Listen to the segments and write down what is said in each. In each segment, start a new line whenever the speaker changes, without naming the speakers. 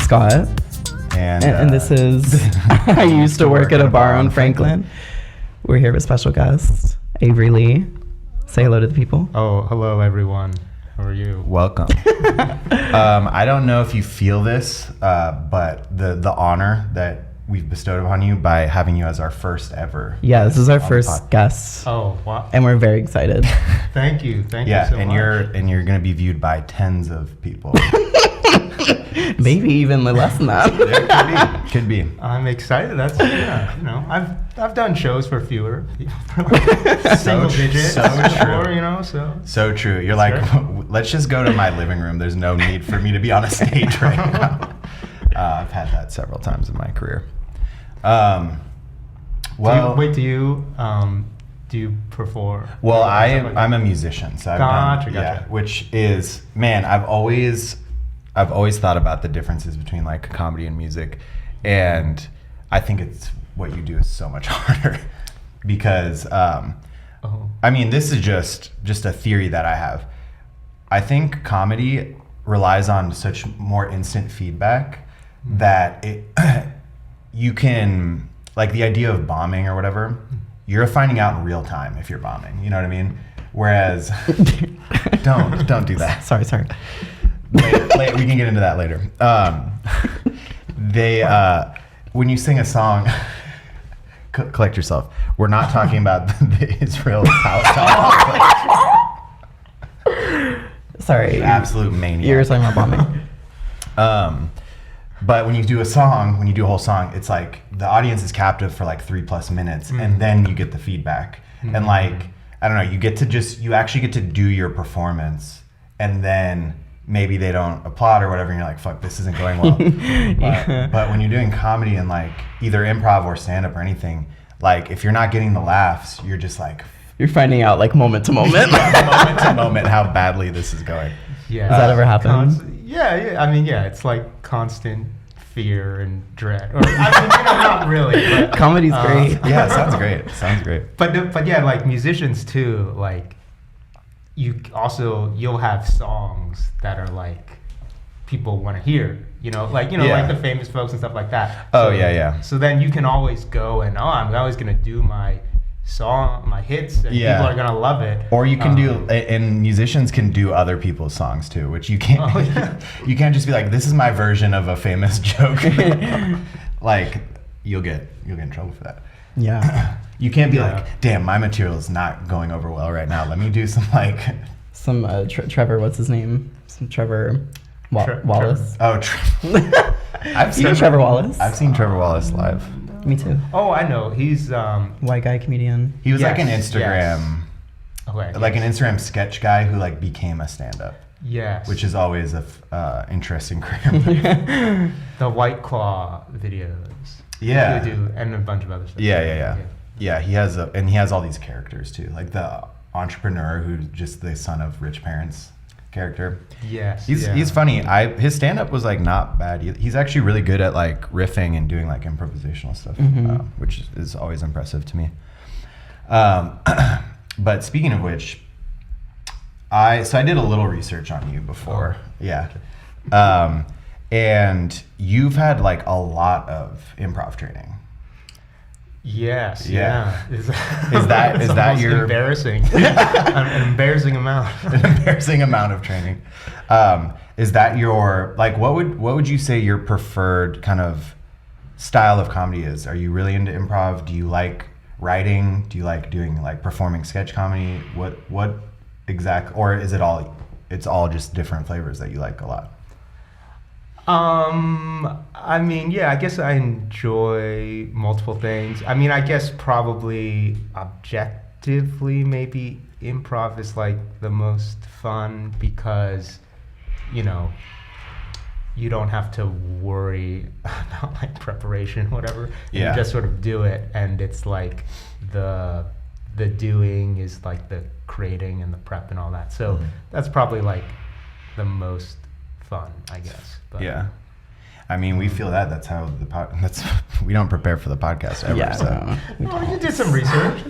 Scott. And this is I used to work at a bar on Franklin. We're here with special guest, Avery Lee. Say hello to the people.
Oh, hello everyone. How are you?
Welcome. I don't know if you feel this, but the honor that we've bestowed upon you by having you as our first ever.
Yeah, this is our first guest.
Oh, wow.
And we're very excited.
Thank you so much.
And you're going to be viewed by tens of people.
Maybe even less than that.
Yeah, could be.
I'm excited. That's I've done shows for fewer, single digits,
So true. You're like, let's just go to my living room. There's no need for me to be on a stage right now. I've had that several times in my career.
Do you perform?
Well, I'm a musician, so
Gotcha.
Yeah, which is, man, I've always thought about the differences between like comedy and music, and I think it's what you do is so much harder because I mean, this is just a theory that I have. I think comedy relies on such more instant feedback that you can, like, the idea of bombing or whatever, you're finding out in real time if you're bombing, you know what I mean? Whereas don't do that.
Sorry.
Later, we can get into that later. When you sing a song, collect yourself. We're not talking about the Israel-Palestine conflict.
Sorry.
Absolute maniac.
You were talking about bombing.
But when you do a whole song, it's like the audience is captive for like 3+ minutes, and then you get the feedback. And like, I don't know, you actually get to do your performance, and then maybe they don't applaud or whatever, and you're like, fuck, this isn't going well. But when you're doing comedy and like either improv or stand-up or anything, like if you're not getting the laughs, you're just like...
You're finding out like moment to moment.
Moment to moment how badly this is going.
Yeah.
Does that ever happen?
Yeah. I mean, it's like constant fear and dread. Or, I mean, not really. But,
comedy's great.
Yeah, sounds great.
But yeah, like musicians too, like you'll have songs that are like people want to hear, like the famous folks and stuff like that.
Oh, yeah.
So then you can always go and I'm always gonna do my song, my hits, and people are gonna love it.
Or you can and musicians can do other people's songs too, which you can't. Oh, yeah. You can't just be like, this is my version of a famous joke. Like you'll get in trouble for that.
Yeah.
You can't be like, damn, my material is not going over well right now. Let me do some like...
Trevor, what's his name? Some Trevor Wallace.
Oh,
I've seen Trevor Wallace.
I've seen Trevor Wallace live.
Me too.
Oh, I know. He's...
white guy comedian.
He was like an Instagram...
Yes.
Like an Instagram sketch guy who like became a stand-up.
Yes.
Which is always a interesting career.
The White Claw videos.
Yeah.
He would do, and a bunch of other stuff.
Yeah, he has all these characters too, like the entrepreneur who's just the son of rich parents character.
Yes,
he's funny. His stand up was like not bad. He's actually really good at like riffing and doing like improvisational stuff, which is always impressive to me. But speaking of which, I did a little research on you before. And you've had like a lot of improv training.
Yes. Yeah.
Is that your
embarrassing? An embarrassing amount.
An embarrassing amount of training. Is that your like? What would you say your preferred kind of style of comedy is? Are you really into improv? Do you like writing? Do you like doing like performing sketch comedy? What exact? Or is it all? It's all just different flavors that you like a lot.
I mean, yeah, I guess I enjoy multiple things. I mean, I guess probably objectively, maybe improv is like the most fun because, you don't have to worry about like preparation, whatever.
Yeah.
You just sort of do it, and it's like the doing is like the creating and the prep and all that. So that's probably like the most fun, I guess. But,
yeah. I mean, we feel that's how we don't prepare for the podcast ever.
Yeah,
so.
You did some research.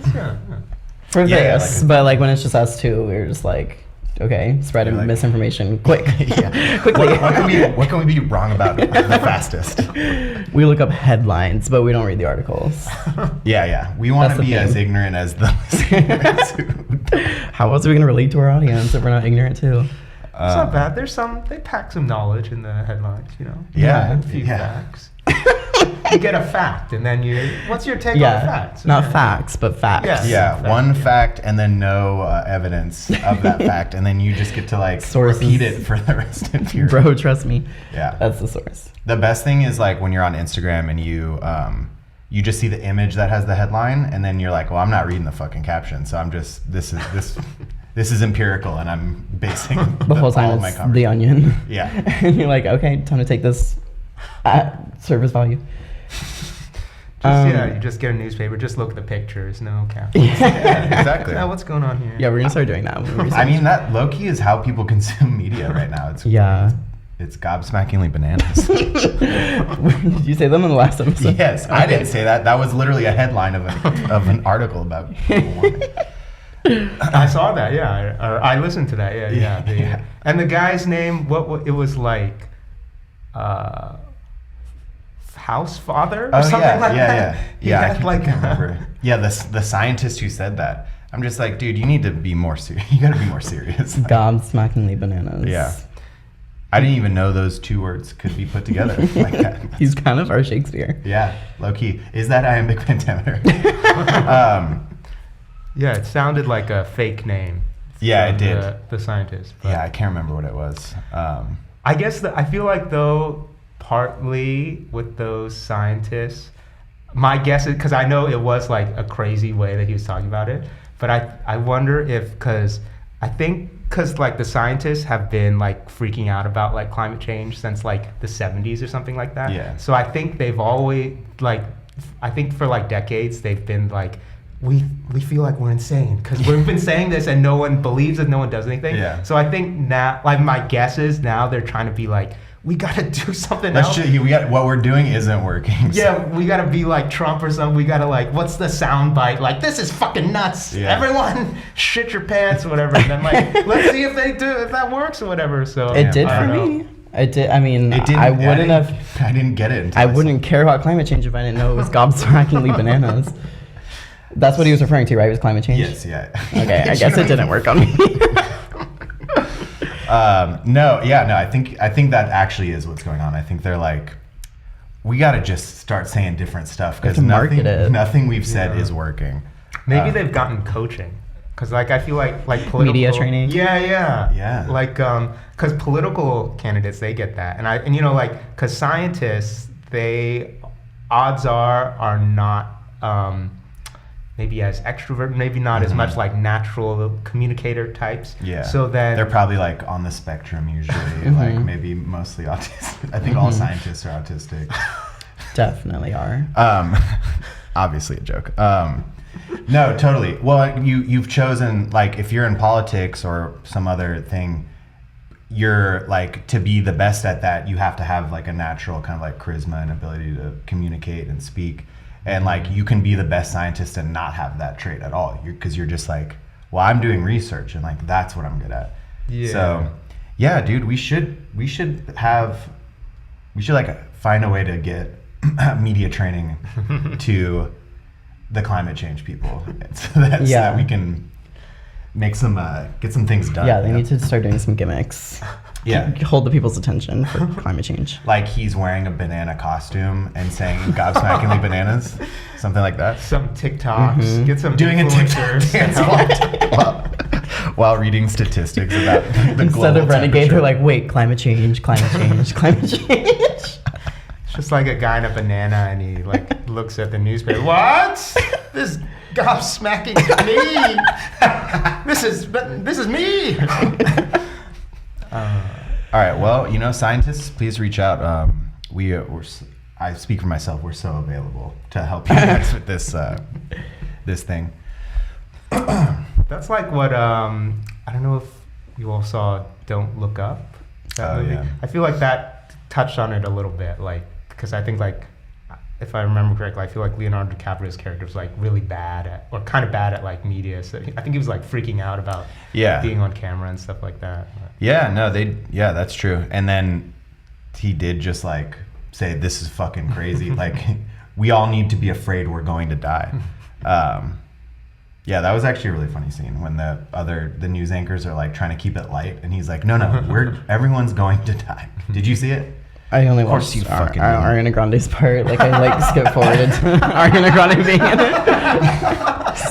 For this, like when it's just us two, we're just like, Okay, spread
You're like-
misinformation quick.
Yeah.
Quickly.
What can we be wrong about the fastest?
We look up headlines, but we don't read the articles.
Yeah. We want
That's
to
the
be as
theme.
ignorant as the listeners.
How else are we going to relate to our audience if we're not ignorant too?
It's not bad. They pack some knowledge in the headlines, you know.
Yeah,
A few
yeah.
facts. You get a fact, and then what's your take on the facts?
Not facts, but facts.
Yeah.
Yeah,
Fact,
one
yeah.
fact and then no evidence of that fact, and then you just get to like
Sources.
repeat it for the rest of your.
Bro, trust me.
Yeah.
That's the source.
The best thing is like when you're on Instagram and you just see the image that has the headline, and then you're like, well, I'm not reading the fucking caption, so I'm just this is empirical, and I'm basing
The whole time
all of my
it's
conversation.
The Onion.
Yeah.
And you're like, okay, time to take this at service value.
You just get a newspaper. Just look at the pictures. No captions.
Yeah, exactly.
Now, what's going on here?
Yeah, we're gonna start doing that.
I mean, that low key is how people consume media right now. It's gobsmackingly bananas.
Did you say them in the last episode?
Yes, I didn't say that. That was literally a headline of an article about global warming.
I saw that. Yeah, I listened to that. Yeah.
Yeah.
And the guy's name, what it was like, House Father or something like that.
Yeah, I
had
can't remember. Yeah, the scientist who said that. I'm just like, dude, you need to be more serious. You got to be more serious.
Gobsmackingly bananas.
Yeah. I didn't even know those two words could be put together like that.
He's kind of our Shakespeare.
Yeah, low key. Is that iambic pentameter?
Yeah, it sounded like a fake name.
Yeah, it
from
did.
The scientist. but-
Yeah, I can't remember what it was.
I guess I feel like though partly with those scientists, my guess is because I know it was like a crazy way that he was talking about it, but I wonder if because like the scientists have been like freaking out about like climate change since like the 70s or something like that.
Yeah.
So I think they've always like I think for like decades they've been like we feel like we're insane because we've been saying this and no one believes it, no one does anything.
Yeah.
So I think now, like my guess is now they're trying to be like, we gotta do something else.
What we're doing isn't working. so-
Yeah, we gotta be like Trump or something. We gotta like, what's the sound bite? Like, this is fucking nuts.
Yeah.
Everyone, shit your pants or whatever. And then like, let's see if that works or whatever. So
It did
I
for
don't know.
me. It did. I mean,
It didn't,
I wouldn't have.
I didn't get it. Until
I wouldn't care about climate change if I didn't know it was gobsmackingly bananas. That's what he was referring to, right? Was climate change?
Yes, yeah.
Okay, I guess it didn't work on me.
No. I think that actually is what's going on. I think they're like, we got to just start saying different stuff because
to market it.
nothing we've said
Yeah.
is working.
Maybe they've gotten coaching. Because like I feel like political
Media training?
Yeah. Like because political candidates they get that, and you know like because scientists they odds are not maybe as extrovert, maybe not as much like natural communicator types.
Yeah.
So then
they're probably like on the spectrum usually, like maybe mostly autistic. I think all scientists are autistic.
Definitely are.
Obviously a joke. No, totally. Well, you've chosen, like, if you're in politics or some other thing, you're like, to be the best at that, you have to have like a natural kind of like charisma and ability to communicate and speak. And like, you can be the best scientist and not have that trait at all. Because you're just like, well, I'm doing research and like, that's what I'm good at.
Yeah.
So yeah, dude, we should like find a way to get media training to the climate change people so that we can make some get some things done.
Yeah, they need to start doing some gimmicks.
Yeah.
Hold the people's attention for climate change.
Like he's wearing a banana costume and saying gobsmackingly bananas, something like that.
some TikToks, get some
Doing a TikTok
influencers.
dance while reading statistics about the
Instead
global
of renegade,
temperature.
they're like, wait, climate change, climate change, climate change.
It's just like a guy in a banana and he like looks at the newspaper. What? This gobsmacking me. This is me.
All right. Well, scientists, please reach out. I speak for myself. We're so available to help you guys with this thing.
That's like what I don't know if you all saw Don't Look Up. That movie.
Yeah.
I feel like that touched on it a little bit, like because I think like if I remember correctly, I feel like Leonardo DiCaprio's character was like really bad at, or kind of bad at like media. So I think he was like freaking out about being on camera and stuff like that.
Yeah, no, that's true. And then he did just like say, "This is fucking crazy." Like, we all need to be afraid we're going to die. Yeah, that was actually a really funny scene when the news anchors are like trying to keep it light, and he's like, "No, everyone's going to die." Did you see it?
I only watched Ariana Grande's part. Like, I like skip forward to Ariana Grande being in it.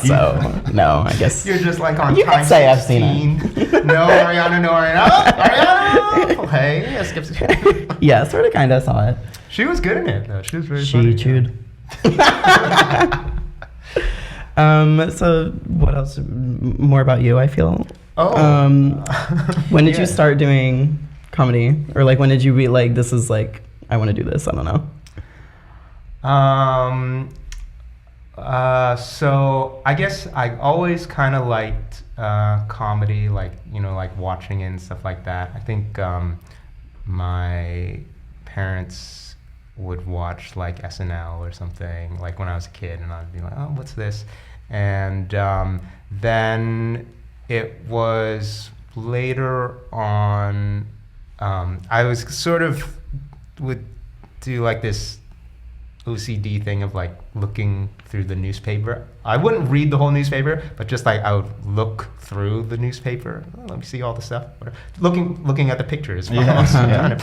So no, I guess
you're just like on.
You
time
can say
16.
I've seen it.
No, Ariana, no, Ariana. Oh, Ariana. Hey, yeah, skip.
Yeah, sort of, kind of saw it.
She was good in it though. She was very funny.
She chewed. So what else? More about you, I feel. When did you start doing comedy, or like when did you be like, this is like, I want to do this? I don't know.
So I guess I always kind of liked comedy, like, you know, like watching it and stuff like that. I think my parents would watch like SNL or something like when I was a kid, and I'd be like, oh, what's this? And then it was later on, I was sort of would do like this OCD thing of like looking through the newspaper. I wouldn't read the whole newspaper, but just like I would look through the newspaper. Oh, let me see all the stuff. Looking at the pictures.
Yeah.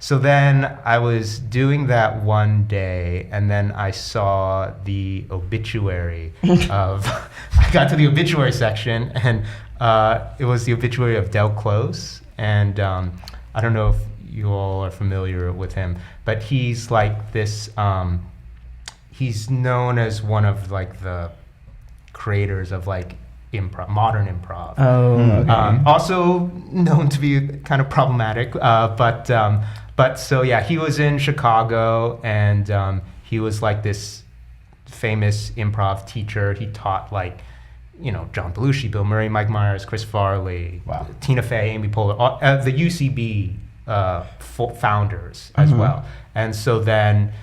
So then I was doing that one day, and then I saw the obituary of. I got to the obituary section, and it was the obituary of Del Close, and I don't know if you all are familiar with him, but he's like this. He's known as one of like the creators of like modern improv.
Oh, okay.
Also known to be kind of problematic, but so yeah, he was in Chicago, and he was like this famous improv teacher. He taught like, you know, John Belushi, Bill Murray, Mike Myers, Chris Farley, Tina Fey, Amy Poehler, the UCB founders as well. And so then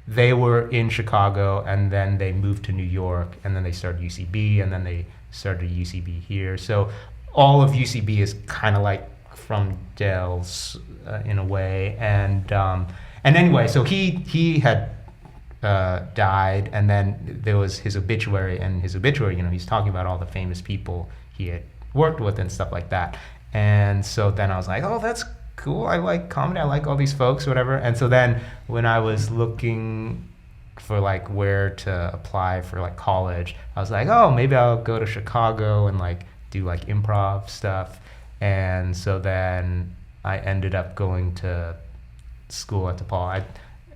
they were in Chicago, and then they moved to New York, and then they started UCB, and then they started UCB here. So all of UCB is kind of like from Del's in a way. And anyway, so he had died, and then there was his obituary, and his obituary, you know, he's talking about all the famous people he had worked with and stuff like that. And so then I was like, oh, that's cool. I like comedy. I like all these folks, whatever. And so then when I was looking for like where to apply for like college, I was like, oh, maybe I'll go to Chicago and like do like improv stuff. And so then I ended up going to school at DePaul.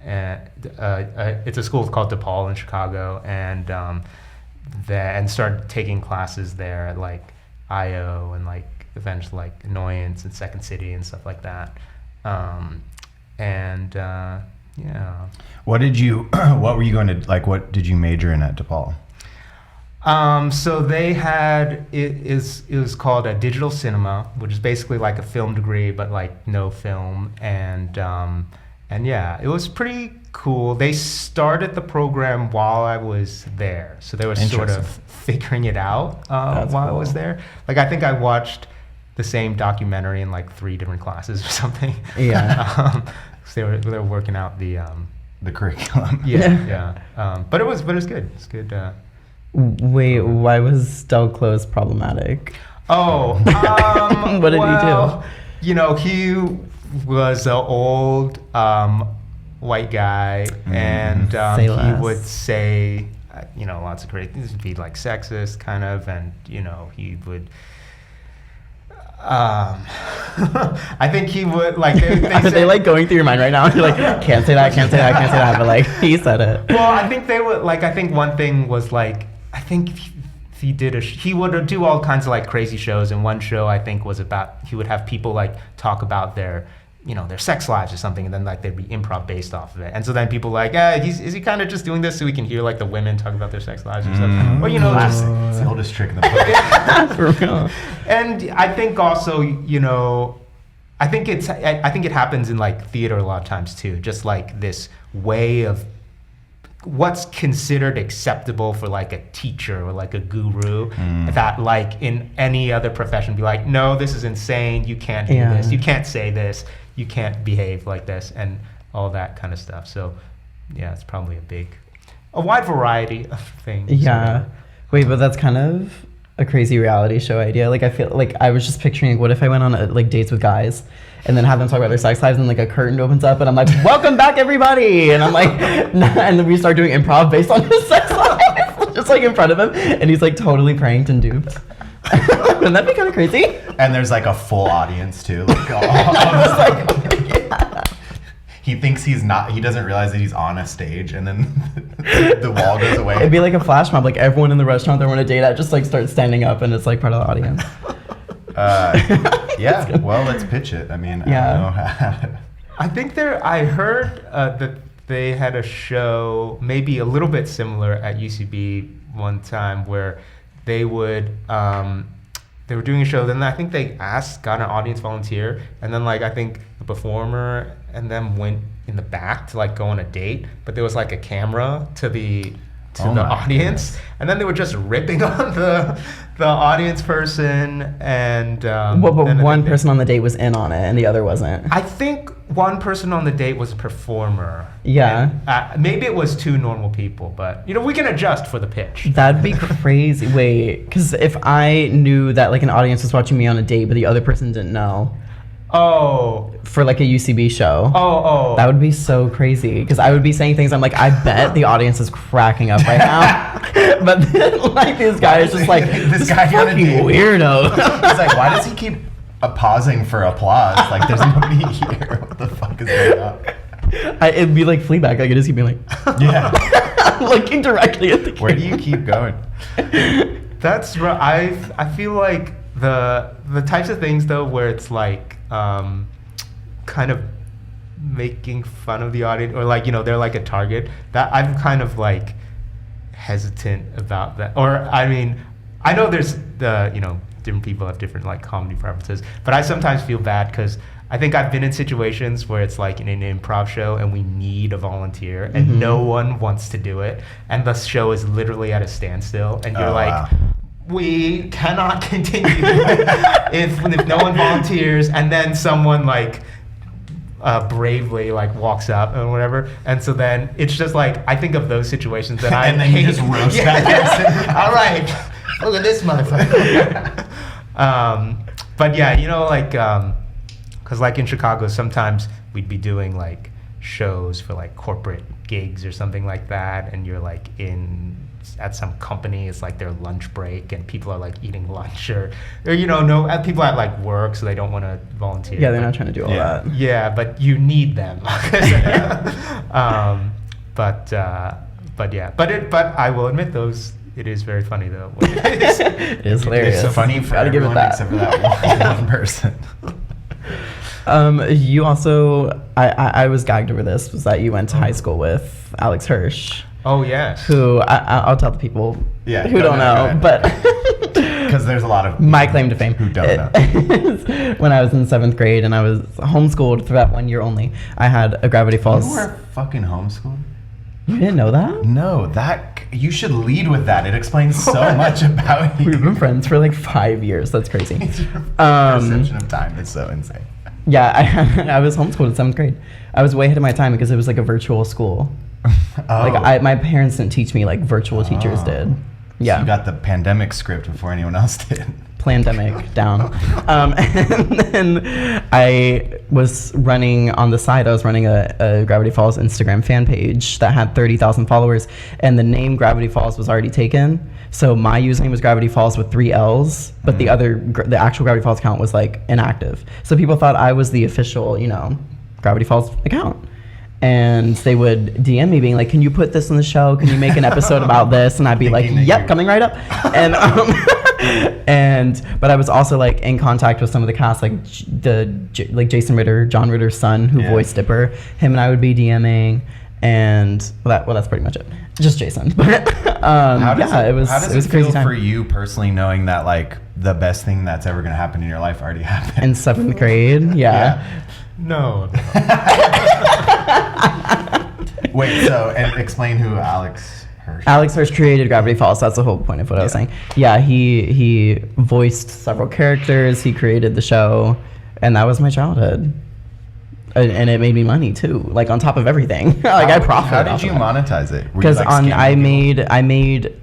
It's a school called DePaul in Chicago, and started taking classes there at like IO and like events like Annoyance and Second City and stuff like that. Yeah. What
were you going to, like, what did you major in at DePaul?
So they had, it was called a digital cinema, which is basically like a film degree, but like no film. And yeah, it was pretty cool. They started the program while I was there. So they were sort of figuring it out while I was there. Like, I think I watched the same documentary in like 3 different classes or something.
Yeah.
So they were working out the
curriculum.
Yeah. But it was good. It's good.
Wait, why was Del Close problematic?
Oh,
what did he do?
You know, he was an old white guy, and he would say, you know, lots of great things, be like sexist kind of, and you know, he would. I think he would like.
Are they like going through your mind right now? You're like, can't say that, but like he said it.
Well, I think they would like. I think one thing was like, I think he would do all kinds of like crazy shows, and one show I think was about, he would have people like talk about their, you know, their sex lives or something, and then like they'd be improv based off of it. And so then people like, is he kind of just doing this so we can hear like the women talk about their sex lives or something? Or, you know, just
it's the oldest trick in the book.
And I think also, you know, I think it happens in like theater a lot of times too. Just like this way of what's considered acceptable for like a teacher or like a guru that like in any other profession be like, no, this is insane. You can't do this. You can't say this. You can't behave like this, and all that kind of stuff. So yeah, it's probably a wide variety of things.
Yeah. Wait, but that's kind of a crazy reality show idea. Like, I feel like I was just picturing, what if I went on like dates with guys and then have them talk about their sex lives and like a curtain opens up and I'm like, welcome back everybody. And I'm like, and then we start doing improv based on his sex life, just like in front of him. And he's like totally pranked and duped. Wouldn't that be kind of crazy?
And there's like a full audience too. Like, all he thinks he doesn't realize that he's on a stage, and then the wall goes away.
It'd be like a flash mob, like everyone in the restaurant they want to date at just like starts standing up and it's like part of the audience.
Yeah, well, let's pitch it. I mean, I don't know.
I think I heard that they had a show, maybe a little bit similar at UCB one time, where they would, they were doing a show, then I think they got an audience volunteer, and then like I think the performer and them went in the back to like go on a date, but there was like a camera to the audience, goodness. And then they were just ripping on the audience person, and
but one person on the date was in on it and the other wasn't.
I think one person on the date was a performer.
Yeah.
And, maybe it was two normal people, but we can adjust for the pitch.
That'd be crazy. Wait, because if I knew that like an audience was watching me on a date but the other person didn't know.
Oh.
For like a UCB show.
Oh.
That would be so crazy. Because I would be saying things I'm like, I bet the audience is cracking up right now. But then like this guy is just like, this guy fucking weirdo.
He's like, why does he keep pausing for applause? Like there's nobody here. What the fuck is going on?
It'd be like Fleabag. Like, I just keep being like,
yeah.
looking directly at the camera.
Where do you keep going?
That's right. I feel like the types of things though where it's like kind of making fun of the audience, or like they're like a target, that I'm kind of like hesitant about that. Or I mean, I know there's different people have different like comedy preferences, but I sometimes feel bad because I think I've been in situations where it's like in an improv show and we need a volunteer and no one wants to do it, and the show is literally at a standstill, and you're like, wow. We cannot continue if no one volunteers, and then someone like bravely like walks up and whatever, and so then it's just like I think of those situations that
and then you just roast that person.
All right, look at this motherfucker. But yeah, like because like in Chicago sometimes we'd be doing like shows for like corporate gigs or something like that, and you're like at some company, it's like their lunch break and people are like eating lunch, or people at like work, so they don't want to volunteer.
Yeah, they're not trying to do all that.
Yeah, but you need them. But I will admit it is very funny though.
It is hilarious.
It's funny for everyone except for that one person.
You also, I was gagged over this, was that you went to high school with Alex Hirsch.
Oh yes.
Who I'll tell the people who don't know, but
because there's a lot of
my claim to fame
who don't know.
When I was in 7th grade and I was homeschooled for that 1 year only, I had a Gravity Falls.
You were fucking homeschooled?
You didn't know that?
No, you should lead with that. It explains so much about you.
We've been friends for like 5 years. That's crazy.
Your perception of time is so insane.
Yeah, I was homeschooled in 7th grade. I was way ahead of my time because it was like a virtual school. Like my parents didn't teach me like virtual teachers did. Yeah.
So you got the pandemic script before anyone else did.
Pandemic down. And then I was running on the side. I was running a Gravity Falls Instagram fan page that had 30,000 followers, and the name Gravity Falls was already taken. So my username was Gravity Falls with 3 L's, but the actual Gravity Falls account was like inactive. So people thought I was the official, Gravity Falls account. And they would DM me being like, can you put this in the show? Can you make an episode about this? And I'd be like, yep, coming right up. And but I was also like in contact with some of the cast, like Jason Ritter, John Ritter's son, who voiced Dipper. Him and I would be DMing, and that's pretty much it. Just Jason. But
How does
it was
it
a crazy
feel
time.
for you personally, knowing that like the best thing that's ever going to happen in your life already happened?
In 7th grade, yeah.
No.
Wait, so and explain who Alex Hirsch.
Alex Hirsch created Gravity Falls. That's the whole point of what I was saying. Yeah, he voiced several characters. He created the show, and that was my childhood. And it made me money too, like on top of everything. I profited.
How did you monetize it?
Because I made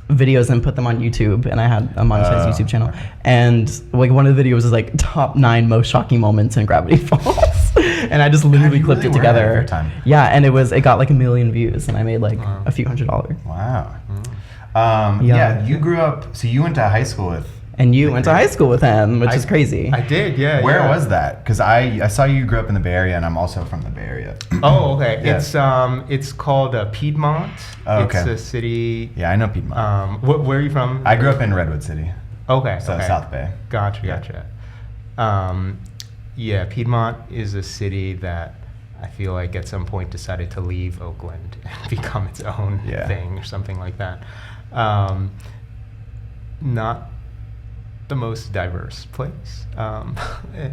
videos and put them on YouTube, and I had a monetized YouTube channel. And like one of the videos was like top 9 most shocking moments in Gravity Falls, and I just literally clipped it together. Yeah, and it got like 1 million views, and I made like a few $100s.
Wow. Yeah, you grew up. So you went to high school with.
And you went to high school with him, which is crazy.
I did, yeah.
Where was that? Because I saw you grew up in the Bay Area, and I'm also from the Bay Area.
Oh, okay.
Yeah.
It's called Piedmont.
Oh, okay.
It's a city.
Yeah, I know Piedmont.
Where are you from?
I grew up in Redwood City.
Okay.
So South Bay.
Gotcha. Yeah, Piedmont is a city that I feel like at some point decided to leave Oakland and become its own thing or something like that. Not the most diverse place, but it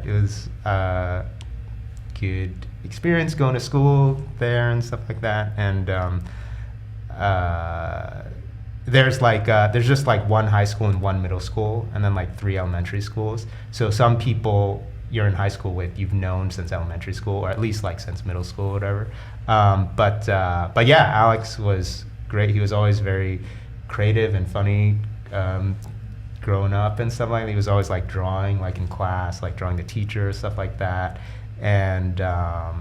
was a good experience going to school there and stuff like that. And there's just like one high school and one middle school, and then like 3 elementary schools. So some people you're in high school with, you've known since elementary school, or at least like since middle school or whatever. But yeah, Alex was great. He was always very creative and funny growing up and stuff like that. He was always like drawing, like in class, like drawing the teacher, stuff like that. And I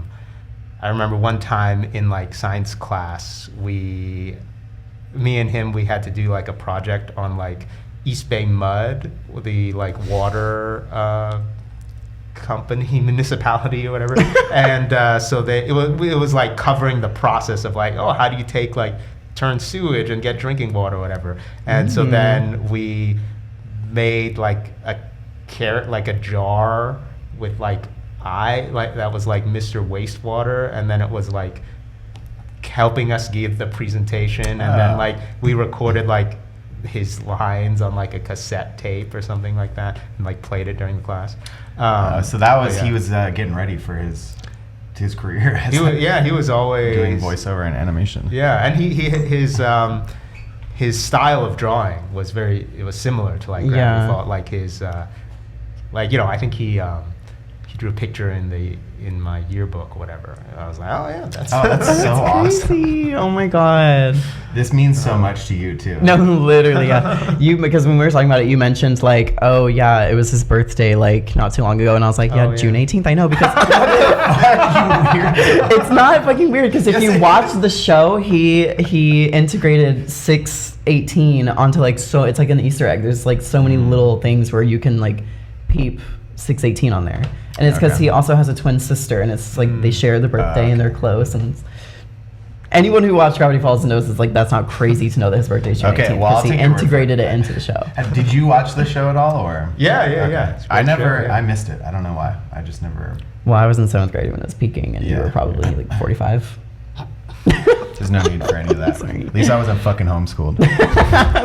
remember one time in like science class, me and him, we had to do like a project on like East Bay Mud, the like water company, municipality or whatever. And so it was like covering the process of like, oh, how do you take like turn sewage and get drinking water or whatever. And so then we made like a jar with like that was like Mr. Wastewater, and then it was like helping us give the presentation, and then like we recorded like his lines on like a cassette tape or something like that, and like played it during the class.
So that was he was getting ready for his career.
He was always
doing voiceover and animation.
Yeah, and his style of drawing was similar to like Gravity Falls. Like his I think he drew a picture in my yearbook or whatever. And I was like, oh yeah, that's
so awesome.
Crazy. Oh my god.
This means so much to you too.
No, literally, yeah. Because when we were talking about it, you mentioned like, oh yeah, it was his birthday like not too long ago, and I was like, yeah, June 18th. I know, because it's not fucking weird, because if you watch the show, he integrated 6/18 onto like, so it's like an Easter egg. There's like so many little things where you can like peep 6/18 on there. And it's because he also has a twin sister, and it's like they share the birthday and they're close. And anyone who watched Gravity Falls knows it's like that's not crazy to know that his birthday is June 18th, because he integrated it into the show.
Did you watch the show at all, or?
Yeah.
I missed it. I don't know why. I just never.
Well, I was in 7th grade when it was peaking, and you were probably like 45.
There's no need for any of that. At least I wasn't fucking homeschooled.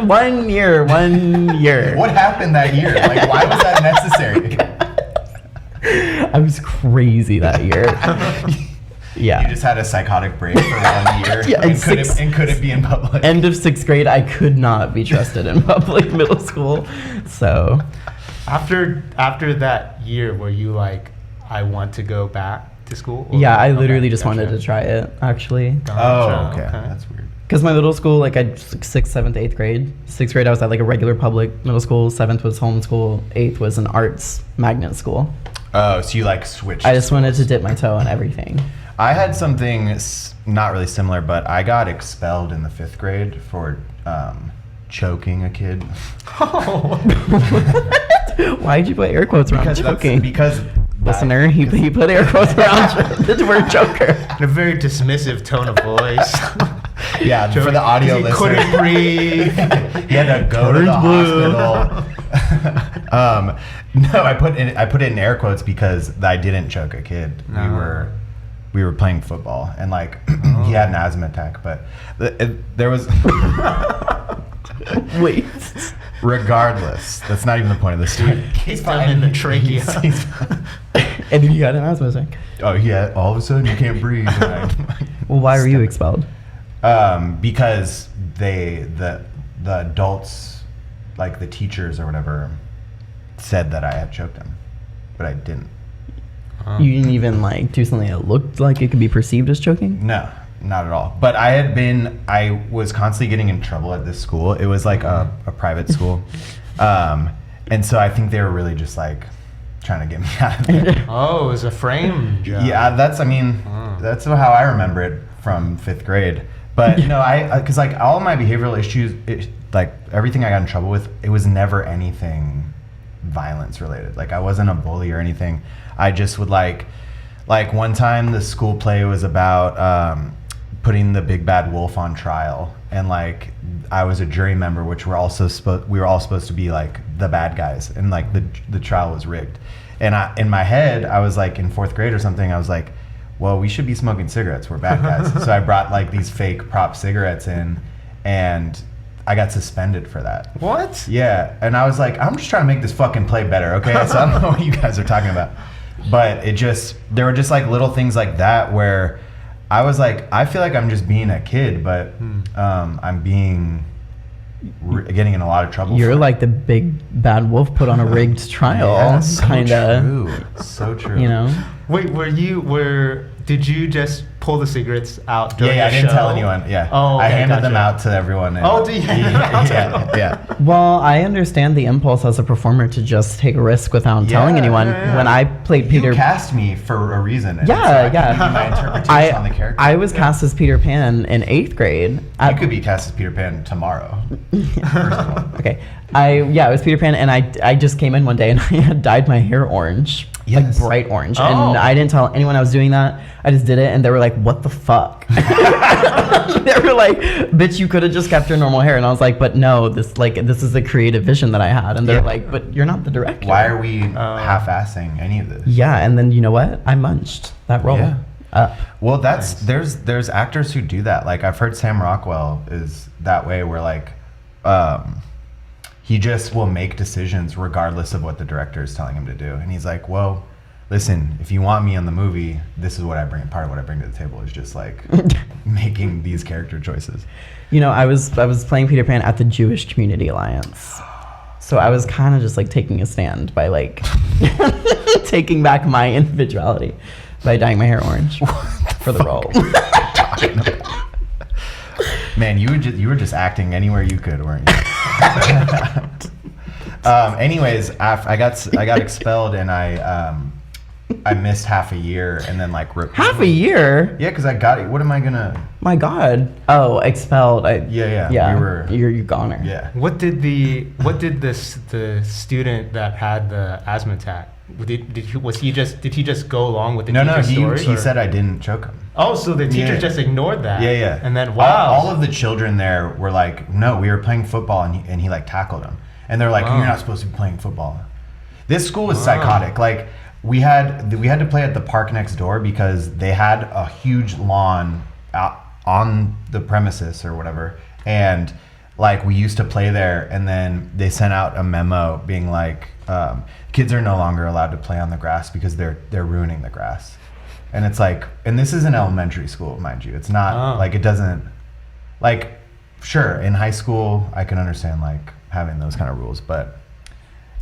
1 year.
What happened that year? Like, why was that necessary?
I was crazy that year. Yeah.
You just had a psychotic break for 1 year. And couldn't be in public.
End of 6th grade, I could not be trusted in public middle school. So
after that year, were you like, I want to go back to school?
Yeah, I literally just wanted to try it, actually.
Oh, okay. That's weird.
Because my middle school, like I 6th, 7th, 8th grade. 6th grade, I was at like a regular public middle school. 7th was homeschool. 8th was an arts magnet school.
Oh, so you like switched.
I just wanted to dip my toe in everything.
I had something not really similar, but I got expelled in the 5th grade for choking a kid.
Oh.
Why'd you put air quotes around choking?
Because
listener, he put air quotes around the word choker.
In a very dismissive tone of voice.
Yeah, for the audio listener. He couldn't breathe. He had to go to the hospital. No, I put it in air quotes because I didn't choke a kid. We were we were playing football, and like he had an asthma attack, but there was.
Wait.
Regardless, that's not even the point of the story.
He's fine in the trachea.
And then you got an asthma attack.
Oh yeah! All of a sudden you can't breathe.
Well, why were you expelled?
Because the adults, like the teachers or whatever, said that I had choked him, but I didn't.
You didn't even like do something that looked like it could be perceived as choking?
No, not at all. But I was constantly getting in trouble at this school. It was like a private school. And so I think they were really just like trying to get me out of it.
Oh, it was a frame job.
Yeah, that's how I remember it from 5th grade. But because like all of my behavioral issues, like everything I got in trouble with, it was never anything violence related. Like I wasn't a bully or anything. I just would like one time the school play was about putting the big bad wolf on trial, and like I was a jury member, which we were all supposed to be like the bad guys, and like the trial was rigged. And in my head, I was like in 4th grade or something, I was like, well, we should be smoking cigarettes. We're bad guys. So I brought like these fake prop cigarettes in, and I got suspended for that.
What?
Yeah. And I was like, I'm just trying to make this fucking play better, okay? So I don't know what you guys are talking about. But there were just like little things like that where I was like, I feel like I'm just being a kid, but I'm getting in a lot of trouble.
You're like the big bad wolf put on a rigged trial.
Yeah, so
kinda,
true. So true.
You know?
Wait, did you just pull the cigarettes out during the
I didn't
show?
tell anyone. Yeah.
Oh, okay,
I handed them
gotcha.
out to everyone.
Oh, do you?
Yeah.
Well, I understand the impulse as a performer to just take a risk without telling anyone.
Yeah.
When I played Peter,
You cast me for a reason. And
Yeah,
so I
yeah.
can give you my interpretation on the character.
I was cast as Peter Pan in 8th grade.
You could be cast as Peter Pan tomorrow. First of all.
Okay. I was Peter Pan, and I just came in one day and I had dyed my hair orange.
Yes.
Like bright orange.
Oh.
And I didn't tell anyone I was doing that. I just did it, and they were like, what the fuck? They were like, bitch, you could have just kept your normal hair. And I was like, but no, this is the creative vision that I had. And they're like, but you're not the director.
Why are we half-assing any of this?
Yeah, and then you know what? I munched that role
Yeah.
up.
Well, there's actors who do that. Like I've heard Sam Rockwell is that way, where like he just will make decisions regardless of what the director is telling him to do. And he's like, well, listen, if you want me in the movie, this is what I bring. Part of what I bring to the table is just like making these character choices.
You know, I was playing Peter Pan at the Jewish Community Alliance. So I was kind of just like taking a stand by like taking back my individuality by dyeing my hair orange for the role.
Man, you were just acting anywhere you could, weren't you? Anyways, I got expelled, and I missed half a year, and then like
Half a year?
Yeah, because I got it. What am I gonna?
My God! Oh, expelled.
Yeah.
Yeah.
We were.
You're goner.
Yeah.
What did the student that had the asthma attack? Did he just go along with the teacher's story?
He said I didn't choke him.
Oh, so the teacher just ignored that.
Yeah.
And then wow,
all of the children there were like, no, we were playing football, and he like tackled him, and they're like, you're not supposed to be playing football. This school was psychotic. Like we had to play at the park next door because they had a huge lawn out on the premises or whatever, and like we used to play there, and then they sent out a memo being like, kids are no longer allowed to play on the grass because they're ruining the grass. And it's like, and this is an elementary school, mind you. It's not like, it doesn't, like, sure, in high school I can understand like having those kind of rules, but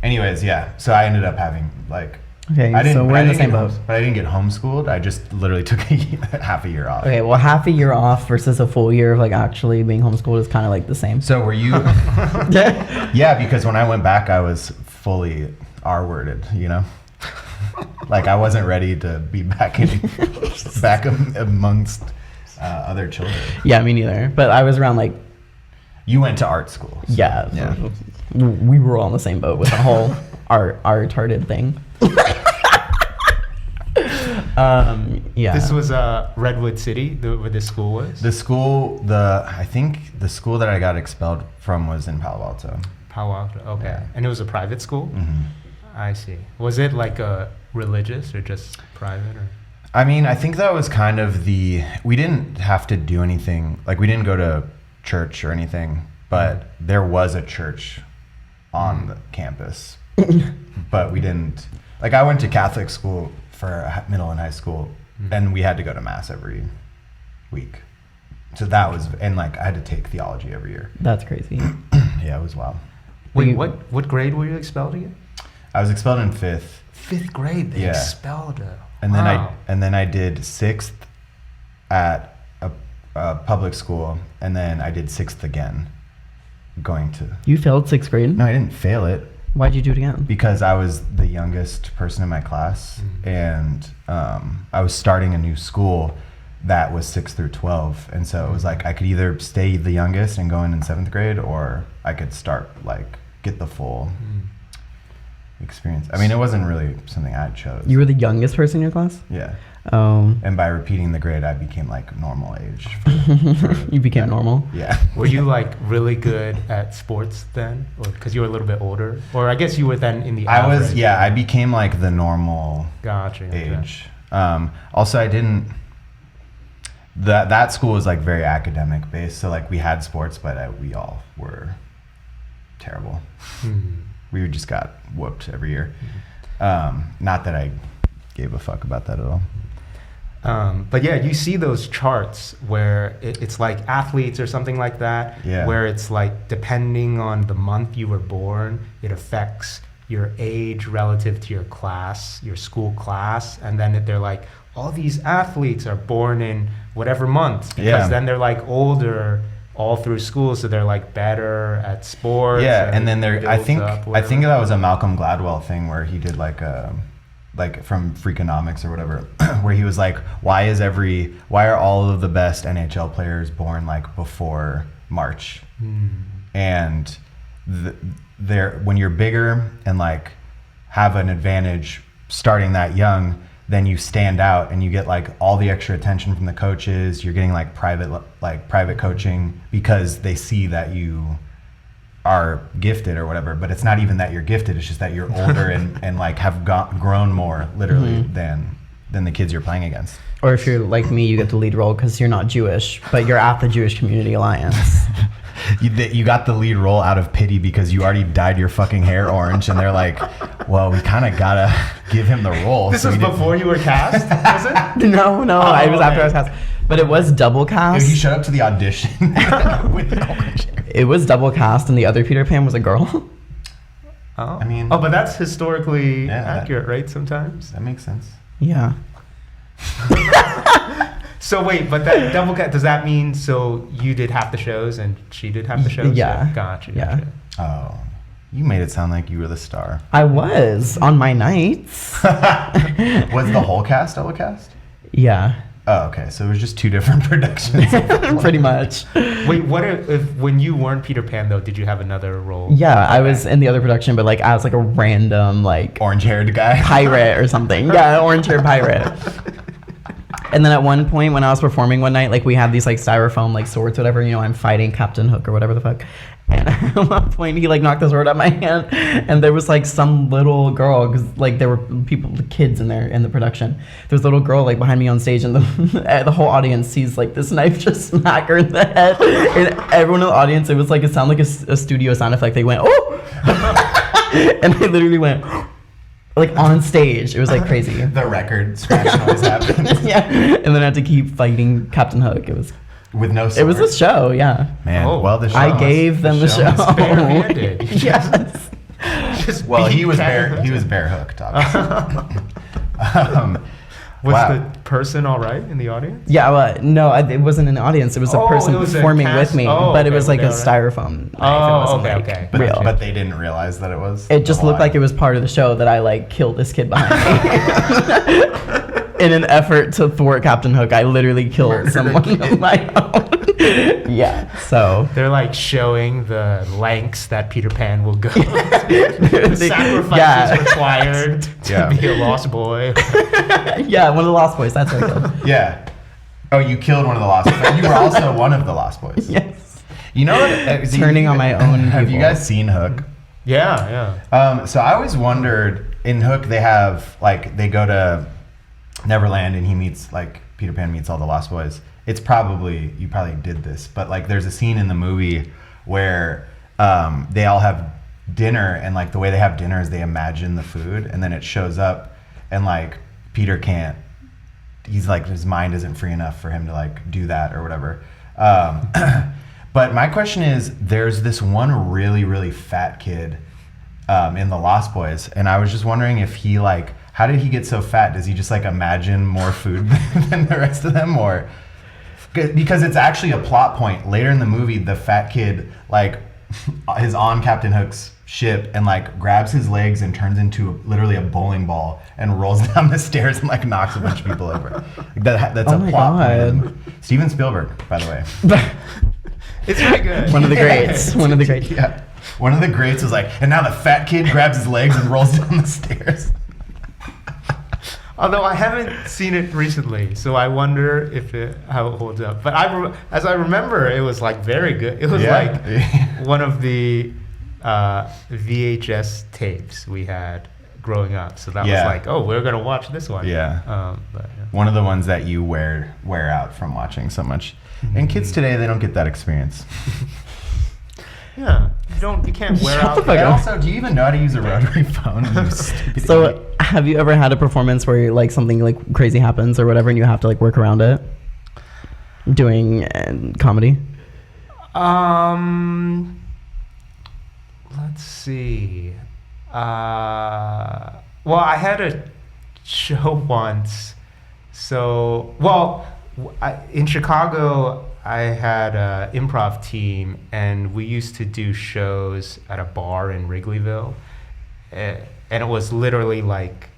anyways, yeah. So I ended up having like,
Okay, so we're in the same boat.
But I didn't get homeschooled. I just literally took half a year off.
Okay, well, half a year off versus a full year of like actually being homeschooled is kind of like the same.
So were you? Yeah, because when I went back, I was fully R-worded, you know? Like I wasn't ready to be back amongst other children.
Yeah, me neither. But I was around like.
You went to art school. So,
yeah. We were all in the same boat with the whole art-tarded thing. Yeah.
This was Redwood City, where this school was?
I think the school that I got expelled from was in Palo Alto.
Palo Alto, okay.
Yeah.
And it was a private school?
Mm-hmm.
I see. Was it like a religious or just private? Or?
I mean, I think that was kind of we didn't have to do anything. Like, we didn't go to church or anything, but there was a church on the campus. But we didn't, like, I went to Catholic school for middle and high school, and we had to go to mass every week. So that was, and like, I had to take theology every year.
That's crazy.
Yeah, it was wild.
Wait, what grade were you expelled again?
I was expelled in 5th.
5th grade, they
Yeah.
expelled her.
And
Wow.
then I did 6th at a public school, and then I did 6th again, going to.
You failed 6th grade?
No, I didn't fail it
Why'd you do it again?
because I was the youngest person in my class, and I was starting a new school that was 6 through 12, and so it was like I could either stay the youngest and go in 7th grade, or I could start like get the full experience. I mean, it wasn't really something I chose.
You were the youngest person in your class?
Yeah.
Oh.
And by repeating the grade, I became like normal age.
You became normal?
Yeah.
Were you like really good at sports then, or because you were a little bit older, or I guess you were then in the average?
I became like the normal
Gotcha.
age. Also, I didn't. That school was like very academic based, so like we had sports, but we all were terrible. We just got whooped every year. Not that I gave a fuck about that at all.
But yeah, you see those charts where it's like athletes or something like that,
Yeah.
where it's like depending on the month you were born, it affects your age relative to your class, your school class, and then they're like, all these athletes are born in whatever month, because then they're like older all through school, so they're like better at sports.
Yeah, and then I think
whatever.
that was a Malcolm Gladwell thing where he did like from Freakonomics or whatever, where he was like, why are all of the best NHL players born like before March? And when you're bigger and like have an advantage starting that young, then you stand out and you get like all the extra attention from the coaches. You're getting like private coaching because they see that you are gifted or whatever, but it's not even that you're gifted, it's just that you're older and like have grown more literally than the kids you're playing against.
Or if you're like me, you get the lead role because you're not Jewish, but you're at the Jewish Community Alliance.
You got the lead role out of pity because you already dyed your fucking hair orange, and they're like, well, we kind of gotta give him the role.
This was before you were cast, was it?
No, I was after I was cast. But it was double cast.
Dude, he showed up to the audition with the orange hair.
It was double cast, and the other Peter Pan was a girl.
Oh.
I mean...
but that's historically
Yeah,
accurate, right, sometimes?
That makes sense.
Yeah.
So wait, but that double cast, does that mean so you did half the shows and she did half the shows?
Yeah.
Gotcha.
Yeah.
Oh, you made it sound like you were the star.
I was on my nights.
Was the whole cast double cast?
Yeah.
Oh, okay. So it was just 2 different productions.
Pretty much.
Wait, what if when you weren't Peter Pan though, did you have another role?
Yeah, I was in the other production, but like as like a random like
Orange-haired guy.
pirate or something. Yeah, an orange-haired pirate. And then at one point when I was performing one night, like we had these like styrofoam like swords, whatever, you know, I'm fighting Captain Hook or whatever the fuck. And at one point he like knocked the sword out of my hand, and there was like some little girl, because like there were kids in there in the production. There's a little girl like behind me on stage, and the whole audience sees like this knife just smack her in the head. And everyone in the audience, it was like, it sounded like a studio sound effect. They went, oh! And they literally went, like on stage. It was like crazy.
The record scratch noise happened.
Yeah. And then I had to keep fighting Captain Hook. It was
With no sword.
It was a show, yeah.
Man,
Oh.
well, the show
I gave them the show.
was
barehanded.
Yes.
Just
Well, he
beat
was
Captain
bare
Hook.
hooked, obviously.
Was
Wow.
the person all right in the audience?
Yeah, well, no, it wasn't an audience. It was a
Oh,
person
it was a
performing
cast-
with me,
oh,
but it
okay,
was like a
okay, right.
styrofoam knife.
Oh,
it wasn't
okay,
like
okay.
But,
real.
but they didn't realize that it was.
It just
the
looked like
lie.
it was part of the show that I like killed this kid behind me. In an effort to thwart Captain Hook, I literally killed
Murdered a
someone
kid.
of my own. Yeah, so.
They're like showing the lengths that Peter Pan will go. The sacrifices
Yeah.
required to
Yeah.
be a lost boy.
Yeah, one of the Lost Boys, that's what I killed.
Yeah. Oh, you killed one of the Lost Boys. But you were also one of the Lost Boys.
Yes.
You know what?
Turning on my own
Have you
people.
guys seen Hook?
Yeah, yeah.
So I always wondered, in Hook they have like they go to Neverland, and he meets like Peter Pan meets all the Lost Boys. It's probably you probably did this, but like there's a scene in the movie where they all have dinner, and like the way they have dinner is they imagine the food, and then it shows up, and like Peter can't. He's like his mind isn't free enough for him to like do that or whatever. But my question is, there's this one really really fat kid in the Lost Boys, and I was just wondering if he like. How did he get so fat? Does he just like imagine more food than the rest of them, or because it's actually a plot point later in the movie? The fat kid like is on Captain Hook's ship and like grabs his legs and turns into literally a bowling ball and rolls down the stairs and like knocks a bunch of people over. That's a plot point. Steven Spielberg, by the way.
It's very good.
One of the greats. One of the greats.
Yeah. One of the greats was like, and now the fat kid grabs his legs and rolls down the stairs.
Although I haven't seen it recently, so I wonder how it holds up. But as I remember, it was like very good. It was like one of the VHS tapes we had growing up. So that was like, oh, we're gonna watch this one.
Yeah. One of the ones that you wear out from watching so much. And kids today, they don't get that experience.
Yeah, you can't wear out.
And also, do you even know how to use a rotary phone?
So, have you ever had a performance where like something like crazy happens or whatever, and you have to like work around it? Doing comedy.
Let's see. Well, I had a show once. So, in Chicago, I had an improv team, and we used to do shows at a bar in Wrigleyville, and it was literally like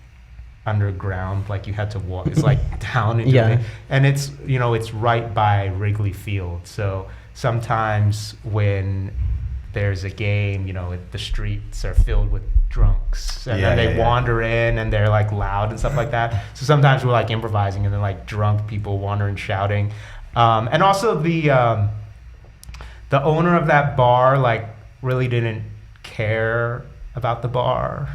underground, like you had to walk. It's like down into it, and it's it's right by Wrigley Field. So sometimes when there's a game, the streets are filled with drunks, and then they wander in, and they're like loud and stuff like that. So sometimes we're like improvising, and then like drunk people wandering, shouting. And also the owner of that bar like really didn't care about the bar.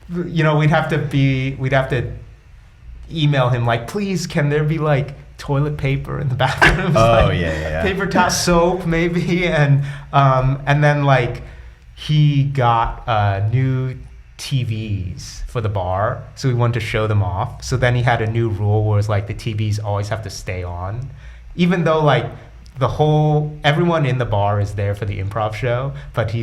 We'd have to email him like, please, can there be like toilet paper in the bathrooms? Paper towel, soap maybe, and then like he got new TVs for the bar, so we wanted to show them off. So then he had a new rule where it's like the TVs always have to stay on, even though like everyone in the bar is there for the improv show, but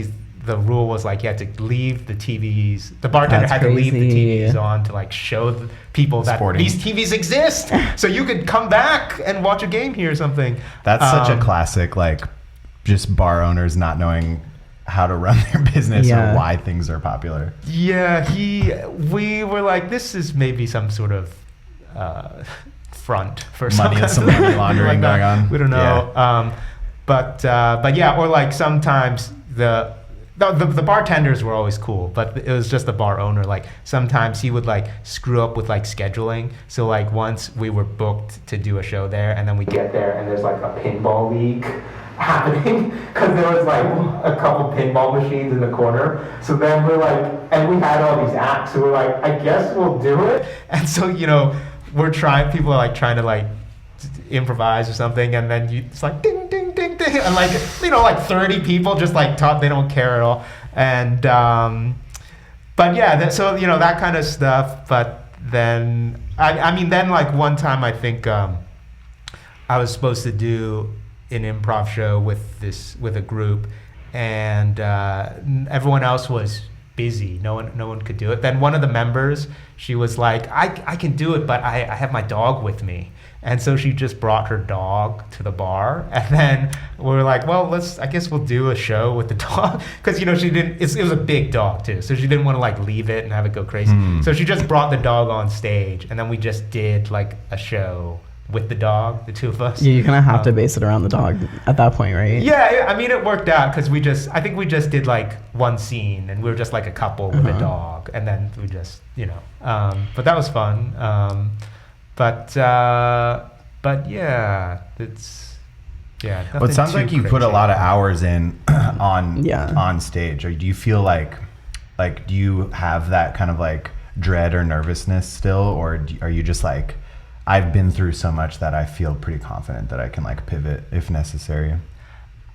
the rule was like you had to leave the TVs. The bartender had to leave the TVs on to like show the people that these TVs exist, so you could come back and watch a game here or something.
That's such a classic, like just bar owners not knowing how to run their business or why things are popular.
Yeah, we were like, this is maybe some sort of front for
some money laundering going on.
We don't know. Yeah. But yeah, or like sometimes the bartenders were always cool, but it was just the bar owner. Like sometimes he would like screw up with like scheduling. So like once we were booked to do a show there, and then we get there and there's like a pinball league happening because there was like a couple pinball machines in the corner. So then we're like, and we had all these acts, so we're like, I guess we'll do it. And so people are like trying to like improvise or something, and then it's like ding ding ding ding, and like like 30 people just like they don't care at all. And but yeah, so that kind of stuff. But then I mean then like one time I think I was supposed to do an improv show with a group, and everyone else was busy. No one could do it. Then one of the members, she was like, I can do it, but I have my dog with me. And so she just brought her dog to the bar, and then we were like, well, I guess we'll do a show with the dog, because she didn't. It was a big dog too, so she didn't want to like leave it and have it go crazy. So she just brought the dog on stage, and then we just did like a show with the dog, the two of us.
Yeah, you kind of have to base it around the dog at that point, right?
Yeah, I mean it worked out because I think we just did like one scene, and we were just like a couple with a dog, and then we just but that was fun. But yeah, it's
Well, it sounds like you put a lot of hours in on stage. Or do you feel like do you have that kind of like dread or nervousness still, or are you just like, I've been through so much that I feel pretty confident that I can like pivot if necessary?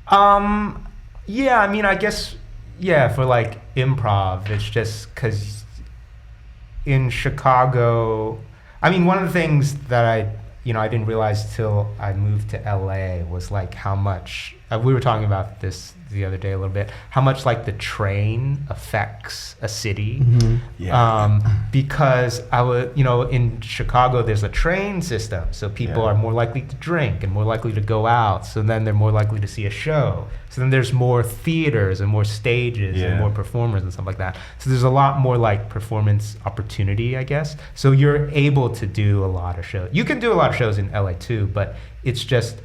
Yeah, I mean, I guess, yeah, for like improv, it's just because in Chicago, I mean, one of the things that I didn't realize till I moved to LA was like how much, we were talking about this the other day a little bit, how much like the train affects a city. Because I was, in Chicago, there's a train system. So people are more likely to drink and more likely to go out. So then they're more likely to see a show. So then there's more theaters and more stages and more performers and stuff like that. So there's a lot more like performance opportunity, I guess. So you're able to do a lot of shows. You can do a lot of shows in LA too, but it's just,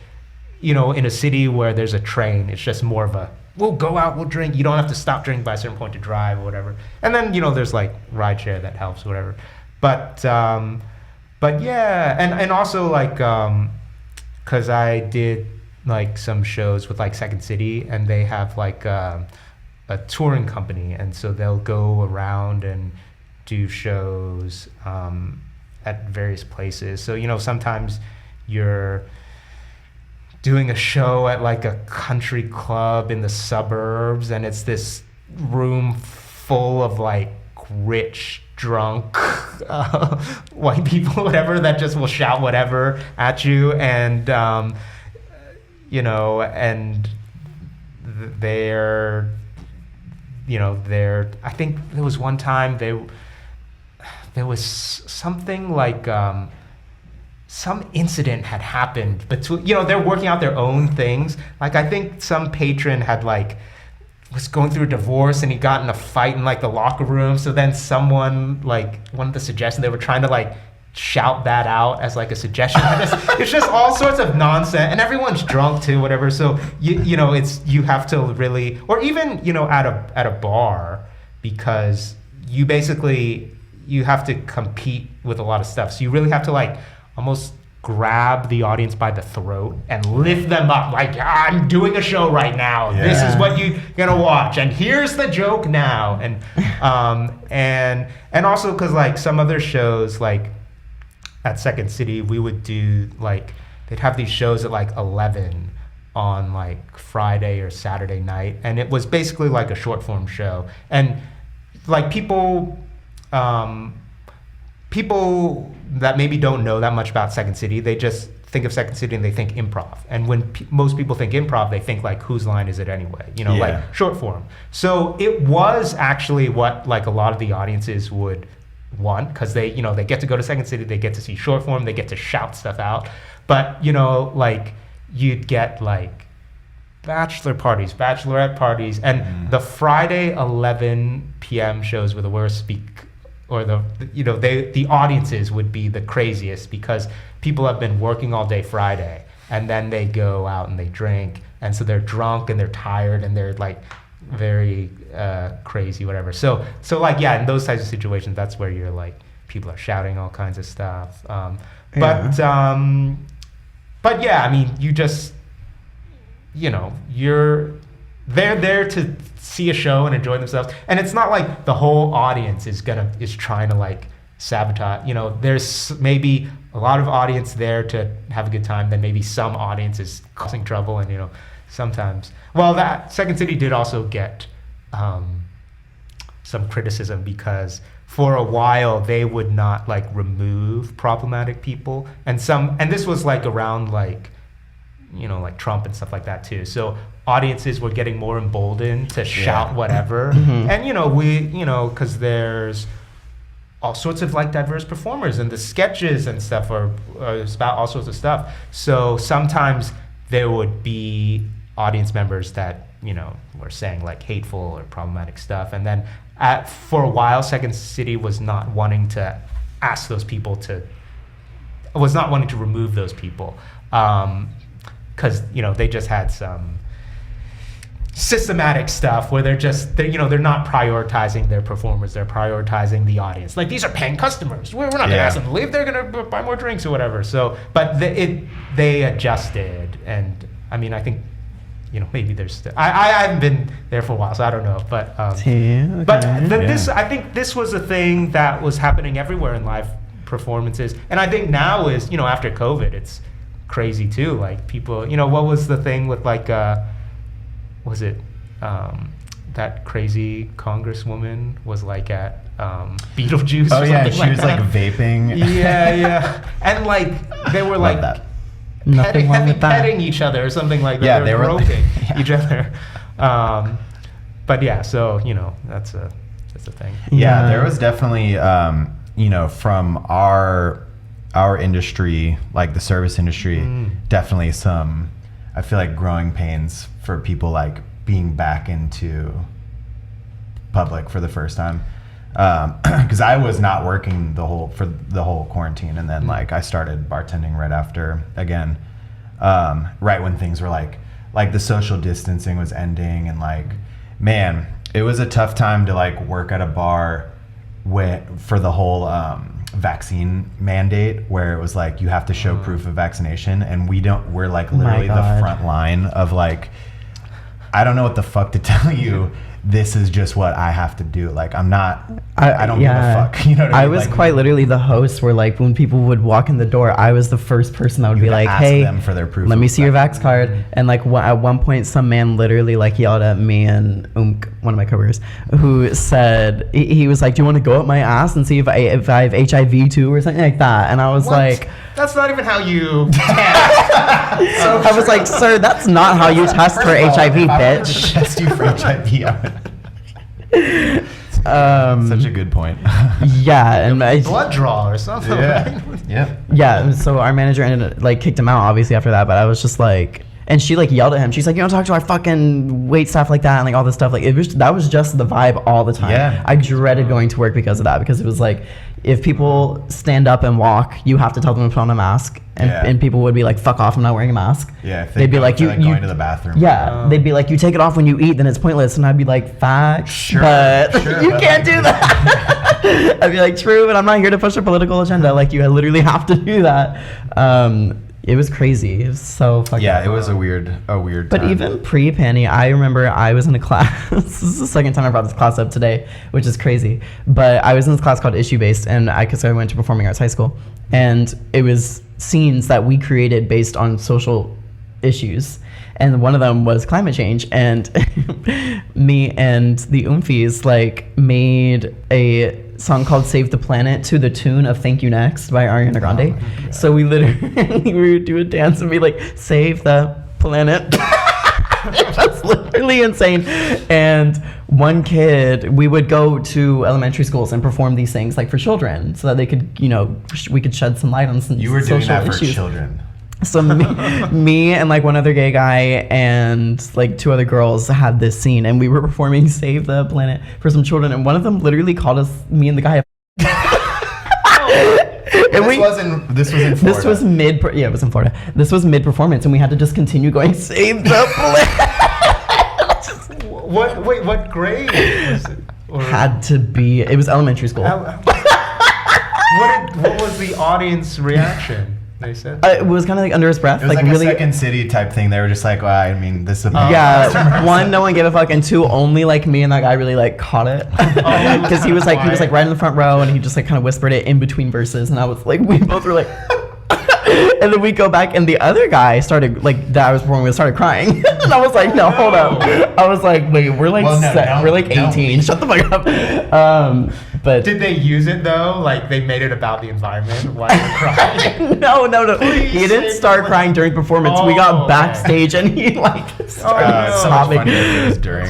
in a city where there's a train, it's just more of a, we'll go out, we'll drink. You don't have to stop drinking by a certain point to drive or whatever. And then, there's like rideshare that helps, whatever. But yeah, and also like, cause I did like some shows with like Second City, and they have like a touring company. And so they'll go around and do shows at various places. So, sometimes you're doing a show at like a country club in the suburbs, and it's this room full of like rich, drunk white people, whatever, that just will shout whatever at you, and and they're I think there was one time there was something like some incident had happened between, they're working out their own things. Like I think some patron had like was going through a divorce and he got in a fight in like the locker room. So then someone like wanted to suggest, they were trying to like shout that out as like a suggestion. It's just all sorts of nonsense, and everyone's drunk too, whatever. So you have to really, or even at a bar, because you have to compete with a lot of stuff. So you really have to like almost grab the audience by the throat and lift them up like, I'm doing a show right now. Yeah. This is what you're gonna watch, and here's the joke now. And also because like some other shows, like at Second City, we would do like, they'd have these shows at like 11 on like Friday or Saturday night, and it was basically like a short form show. And like people that maybe don't know that much about Second City, they just think of Second City and they think improv. And when most people think improv, they think like, whose line is it anyway? Like short form. So it was actually what like a lot of the audiences would want, because they get to go to Second City, they get to see short form, they get to shout stuff out. But like you'd get like bachelor parties, bachelorette parties, and the Friday 11 p.m. shows were the worst or the audiences would be the craziest, because people have been working all day Friday, and then they go out and they drink, and so they're drunk and they're tired and they're like very crazy, whatever. So like, yeah, in those types of situations, that's where you're like, people are shouting all kinds of stuff. But yeah, I mean, you just, they're there to see a show and enjoy themselves, and it's not like the whole audience is trying to like sabotage. There's maybe a lot of audience there to have a good time, then maybe some audience is causing trouble, and sometimes, well, that Second City did also get some criticism, because for a while they would not like remove problematic people, and this was like around like like Trump and stuff like that too. So audiences were getting more emboldened to shout whatever. And we because there's all sorts of like diverse performers, and the sketches and stuff are about all sorts of stuff. So sometimes there would be audience members that were saying like hateful or problematic stuff, and then for a while Second City was not wanting to remove those people, because they just had some systematic stuff where they're not prioritizing their performers, they're prioritizing the audience. Like, these are paying customers, we're not gonna ask them to leave, they're gonna buy more drinks or whatever. So but they adjusted, and I mean, I think maybe there's still, I haven't been there for a while, so I don't know. But
okay.
This, I think this was a thing that was happening everywhere in live performances. And I think now is, after COVID, it's crazy too. Like people, what was the thing with like, was it that crazy congresswoman was like at Beetlejuice?
Oh
or
yeah,
something
she was like
that.
vaping.
Yeah. And like they were like
Nothing wrong with that.
petting each other or something like that.
Yeah,
they were groping
yeah.
each other. But yeah, so that's a thing.
Yeah, there was definitely from our industry, like the service industry, definitely some, I feel like, growing pains for people like being back into public for the first time. Because I was not working for the whole quarantine, and then like I started bartending right after again, right when things were like the social distancing was ending, and like, man, it was a tough time to like work at a bar for the whole vaccine mandate, where it was like you have to show proof of vaccination, and we're like literally the front line of like, I don't know what the fuck to tell you. This is just what I have to do. Like, I don't give a fuck. You know what I mean?
I was like, quite literally the host where like when people would walk in the door, I was the first person that would be like, hey,
them for their proof
let me see your vax card. And like at one point, some man literally like yelled at me and one of my coworkers, who said, he was like, do you want to go up my ass and see if I have HIV too or something like that? And I was like,
that's not even how you test.
I was like, sir, that's not how you test for HIV, bitch.
Test you for HIV. Such a good point.
Yeah, and
blood draw or something.
Yeah,
right?
Yeah. So our manager kicked him out obviously after that, but I was just like, and she like yelled at him. She's like, you don't talk to our fucking wait staff like that, and like all this stuff. Like that was just the vibe all the time.
Yeah.
I dreaded going to work because of that, because it was like, if people stand up and walk, you have to tell them to put on a mask, and people would be like, fuck off, I'm not wearing a mask.
Yeah, if
they'd be like, you
going to the bathroom.
Yeah, they'd be like, you take it off when you eat, then it's pointless. And I'd be like, facts, but you can't do that. I'd be like, true, but I'm not here to push a political agenda. Like, you literally have to do that. It was crazy. It was so fucking.
Yeah, it was a weird
But
time.
even pre-Panny, I remember I was in a class. This is the second time I brought this class up today, which is crazy. But I was in this class called Issue Based, and because I went to Performing Arts High School, and it was scenes that we created based on social issues. And one of them was climate change, and me and the Oomfies like made a song called Save the Planet to the tune of Thank You Next by Ariana Grande. So we literally we would do a dance and be like, save the planet. That's literally insane. And one kid, we would go to elementary schools and perform these things like for children, so that they could, we could shed some light on some social issues.
You were doing that for children.
So me and like one other gay guy and like two other girls had this scene, and we were performing Save the Planet for some children, and one of them literally called us, me and the guy.
And this was in Florida.
This was it was in Florida. This was mid-performance, and we had to just continue going, Save the Planet.
What grade was it?
Had to be, it was elementary school.
What was the audience reaction? They said
it was kind of like under his breath.
It was like
really,
a Second City type thing. They were just like, well, I mean, this is a
yeah. One, no one gave a fuck, and two, only like me and that guy really like caught it, because he was like right in the front row, and he just like kind of whispered it in between verses, and I was like, we both were like, and then we go back, and the other guy started like that I was performing with started crying, and I was like, no, hold up. I was like, wait, we're like we're like 18. Shut the fuck up. But
did they use it though? Like they made it about the environment while you're crying?
No. He didn't start crying during performance. We got backstage, and he like started sobbing.
During.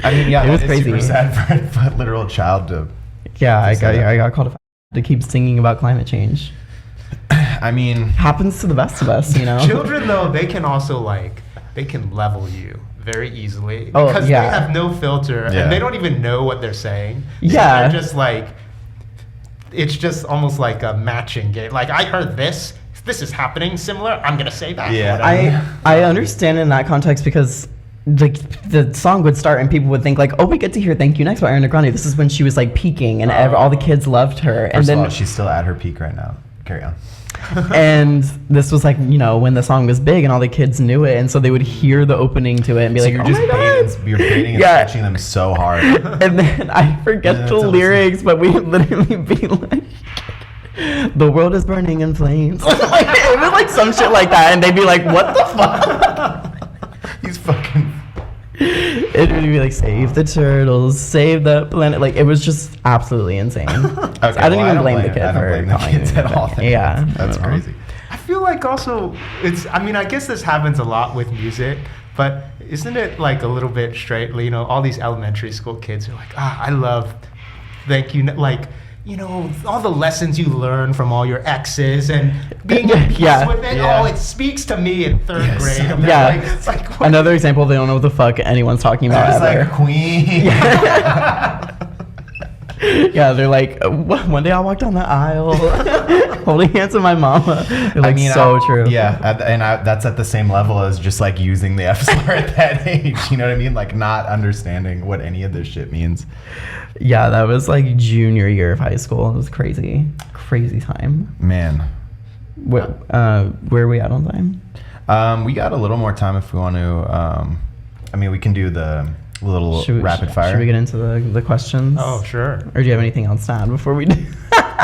I mean, yeah,
it was
crazy.
crazy.
Super sad for a literal child to.
Yeah, I got called to keep singing about climate change.
I mean,
happens to the best of us,
Children though, they can also they can level you very easily
because
they have no filter and they don't even know what they're saying.
Yeah,
so they're just like, it's just almost like a matching game. Like, I heard this is happening similar, I'm gonna say that.
Yeah,
I understand in that context, because like the song would start and people would think like, oh, we get to hear Thank You Next by Ariana Grande. This is when she was like peaking, and all the kids loved her.
First of all, she's still at her peak right now. carry on.
And this was like, you know, when the song was big and all the kids knew it, and so they would hear the opening to it and be
So
like,
you're
oh
just
my God.
you're baiting and
Yeah.
switching them so hard.
And then I forget
And
the
then it's
lyrics, but we would literally be like, the world is burning in flames. Like, it was like some shit like that, and they'd be like, what the fuck?
He's fucking.
It would be like, save the turtles, save the planet. Like, it was just absolutely insane.
Okay,
I didn't even blame the kid
I don't
for
blame the
calling
kids
me
at all.
that. Yeah.
That's
I don't know.
crazy.
I feel like also I mean, I guess this happens a lot with music, but isn't it like a little bit straight? You know, all these elementary school kids are like, I love, thank you, like, you know, all the lessons you learn from all your exes and being at peace
Yeah.
with it.
Yeah.
Oh, it speaks to me in third
Yes.
grade. I'm
Yeah.
like, it's like, what?
Another example, they don't know what the fuck anyone's talking about
It's
ever.
like Queen.
Yeah, they're like, one day I'll walk down the aisle holding hands with my mama. They're like, so true.
Yeah, that's at the same level as just like using the F slur at that age. You know what I mean? Like not understanding what any of this shit means.
Yeah, that was like junior year of high school. It was crazy. Crazy time.
Man,
Where are we at on time?
we got a little more time if we want to. I mean, we can do the little rapid fire.
Should we get into the questions?
Oh, sure.
Or do you have anything else to add before we do?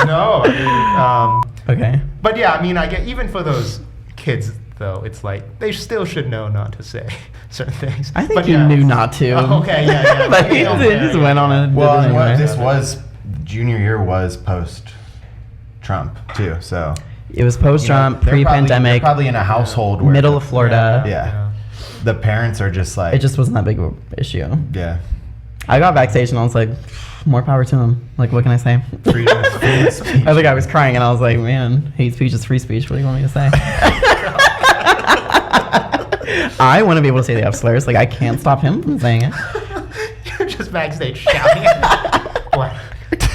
No, I mean,
Okay.
but yeah, I mean, I get, even for those kids, though, it's like, they still should know not to say certain things.
I think
But
he
yeah.
knew not to.
Oh, okay, yeah.
But he
Yeah,
just went on a.
Well,
did it
and
anyway.
this was junior year was post Trump too, so
It was post-Trump,
they're
pre-pandemic,
probably in a household where
middle of Florida.
Yeah. The parents are just like
It just wasn't that big of an issue.
yeah.
I got backstage and I was like, more power to him. Like, what can I say?
Freedom of speech.
I think I was crying and I was like, man, hate speech is free speech. What do you want me to say? I want to be able to say the F slurs. Like, I can't stop him from saying it.
You're just backstage shouting. What?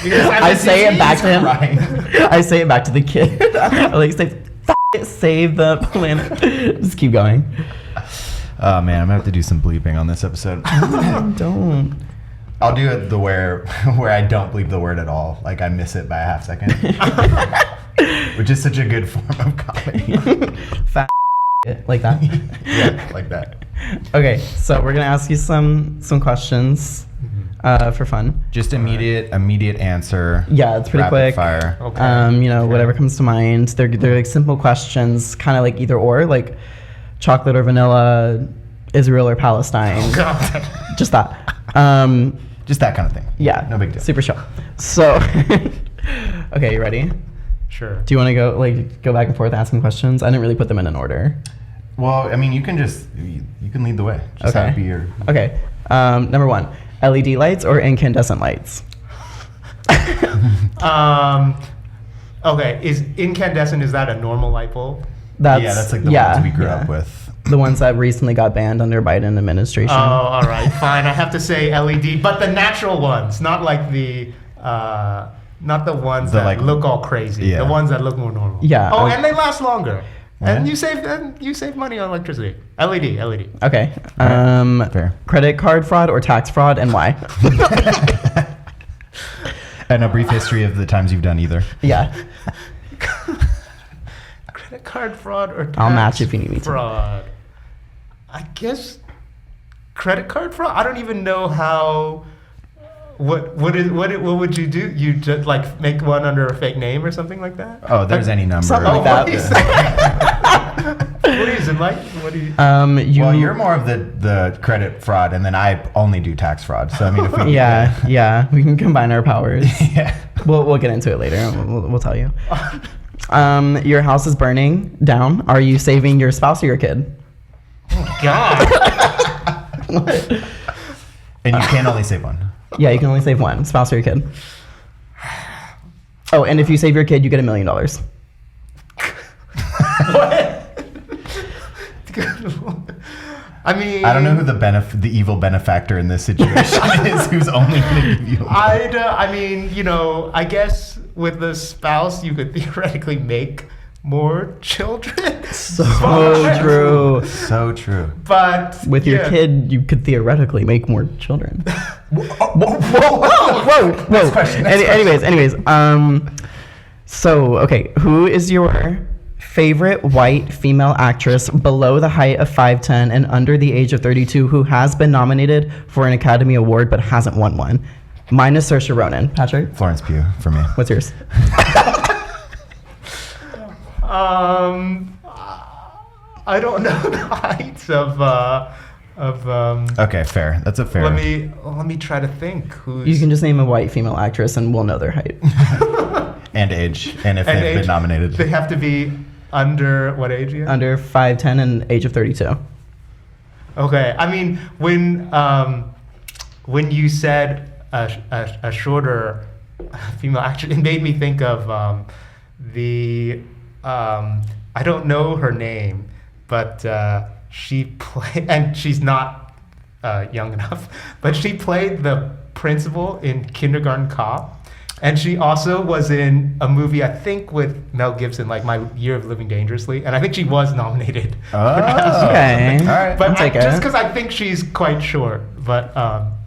I say it back to him.
crying.
I say it back to the kid. I like say, "F it, save the planet." Just keep going.
Oh man, I'm gonna have to do some bleeping on this episode.
Don't.
I'll do it where I don't bleep the word at all. Like I miss it by a half second. Which is such a good form of comedy.
Fat like that.
Yeah, like that.
Okay, so we're gonna ask you some questions for fun.
Just immediate answer.
Yeah, it's pretty
rapid
quick.
fire.
Okay.
You know, whatever comes to mind. They're like simple questions, kind of like either or, like chocolate or vanilla, Israel or Palestine.
God.
Just that.
Just that kind of thing.
Yeah.
No big deal.
Super chill. So, okay, you ready?
Sure.
Do you want to go back and forth asking questions? I didn't really put them in an order.
Well, I mean, you can lead the way. Just
Okay.
have it be your.
Okay. Number one, LED lights or incandescent lights?
Okay, is incandescent, is that a normal light bulb?
That's like the ones we grew up with.
The ones that recently got banned under Biden administration.
Oh, all right, fine. I have to say LED, but the natural ones, not like not the ones
The,
that
like,
look all crazy.
yeah.
The ones that look more normal.
Yeah,
Oh,
okay.
and they last longer.
Yeah.
And you save money on electricity. LED.
Okay.
Fair.
Credit card fraud or tax fraud, and why?
And a brief history of the times you've done either.
Yeah.
Credit card fraud or tax
I'll match if you need me to.
fraud. I guess credit card fraud. I don't even know how. What would you do? You just like make one under a fake name or something like that?
Oh, there's any number.
Something
of-
like that.
What is it like? What do you?
Well, you're more of the credit fraud, and then I only do tax fraud. So I mean, if we
Yeah, we can combine our powers.
yeah.
We'll get into it later. We'll tell you. Your house is burning down. Are you saving your spouse or your kid?
God.
And you can only save one.
Yeah, you can only save one, spouse or your kid. Oh, and if you save your kid, you get $1 million.
What? I mean,
I don't know who the evil benefactor in this situation is, who's only going to give you.
I mean, you know, I guess with the spouse, you could theoretically make more children.
So true.
So true.
But
With your
yeah.
kid, you could theoretically make more children.
Whoa.
Whoa.
Next question.
Anyways, So, okay, who is your favorite white female actress below the height of 5'10" and under the age of 32 who has been nominated for an Academy Award but hasn't won one? Mine is Saoirse Ronan. Patrick?
Florence Pugh for me.
What's yours?
I don't know the heights of
Okay, fair. That's a fair.
Let me try to think. Who's
You can just name a white female actress and we'll know their height.
And age, and if they've been nominated.
They have to be under what age again?
Under 5'10" and age of 32.
Okay, I mean when you said a shorter female actress, it made me think of I don't know her name, but she played, and she's not young enough, but she played the principal in Kindergarten Cop. And she also was in a movie, I think, with Mel Gibson, like My Year of Living Dangerously. And I think she was nominated.
Oh,
okay.
All right.
But
I'll take
just
it.
because I think she's quite short. But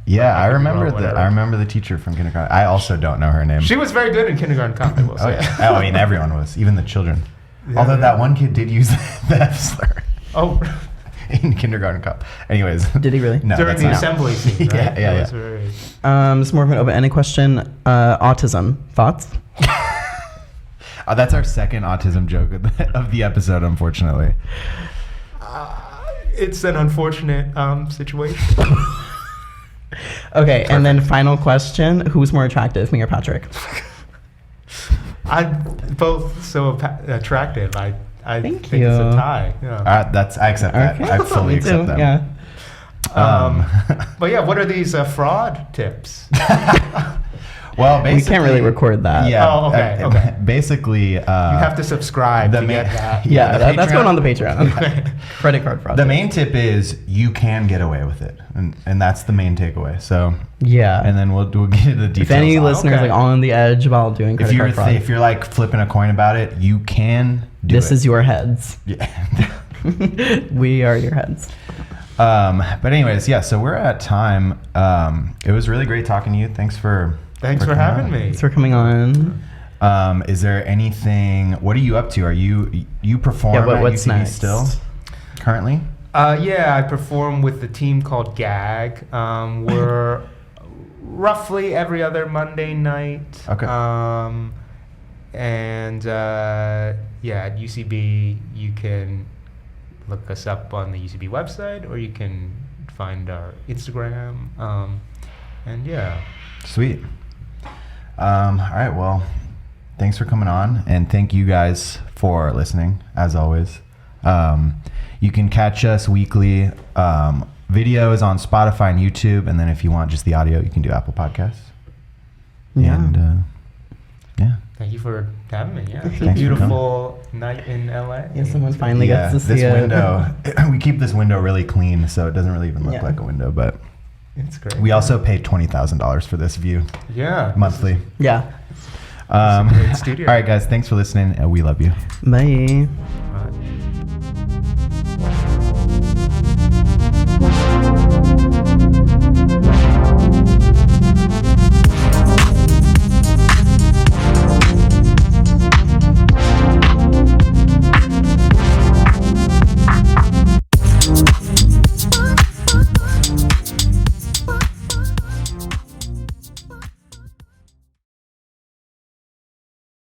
Yeah, I
could be
remember
wrong, whatever.
I remember the teacher from kindergarten. I also don't know her name.
She was very good in Kindergarten Cop, I will
Oh
say.
yeah. I mean, everyone was, even the children.
Yeah.
Although that one kid did use the F slur
Oh,
in Kindergarten Cop. Anyways.
Did he really?
No,
during
that's
the
not.
assembly scene, right?
Yeah, yeah,
That was
yeah.
very-
It's more of an open-ended question. Autism. Thoughts?
That's our second autism joke of the episode, unfortunately.
It's an unfortunate situation.
Okay, and then final question. Who's more attractive, me or Patrick?
I'm both so attractive. I
Thank
think it's a
you.
tie. Yeah.
I accept that.
Okay.
I fully
Me
accept
too,
that.
Yeah.
But yeah, what are these fraud tips?
Well, basically,
We can't really record that.
Yeah.
Oh, okay, okay.
Basically,
You have to subscribe
the
to
main-
get that.
Yeah,
the
that's
Patreon-
going on the Patreon. Credit card fraud.
The main tip is you can get away with it, and that's the main takeaway. So,
Yeah.
and then we'll get into the details.
if any
on-
listeners
Okay.
like on the edge about doing
if
credit
you're
card fraud,
if you're like flipping a coin about it, you can do
this
it.
is your heads.
Yeah.
We are your heads.
But anyways, yeah. So we're at time. It was really great talking to you. Thanks for
Thanks for
coming
having
on.
me.
Thanks for coming on.
Is there anything? What are you up to? Are you perform
Yeah,
at
what's
UCB
next?
still currently?
Yeah, I perform with the team called GAG. We're roughly every other Monday night.
Okay.
Yeah, at UCB, you can look us up on the UCB website, or you can find our Instagram. And yeah.
Sweet. All right. Well, thanks for coming on, and thank you guys for listening. As always, you can catch us weekly. Videos on Spotify and YouTube, and then if you want just the audio, you can do Apple Podcasts.
Yeah.
And yeah.
Thank you for having me. Yeah, it's a
Thanks for
beautiful night in LA.
Yeah, someone finally
Yeah,
gets to
this
see it.
window. We keep this window really clean, so it doesn't really even look
Yeah.
like a window. But
It's great.
we also pay $20,000 for this view
yeah
monthly.
Yeah.
It's a great studio.
All right, guys. Thanks for listening, and we love you.
Bye.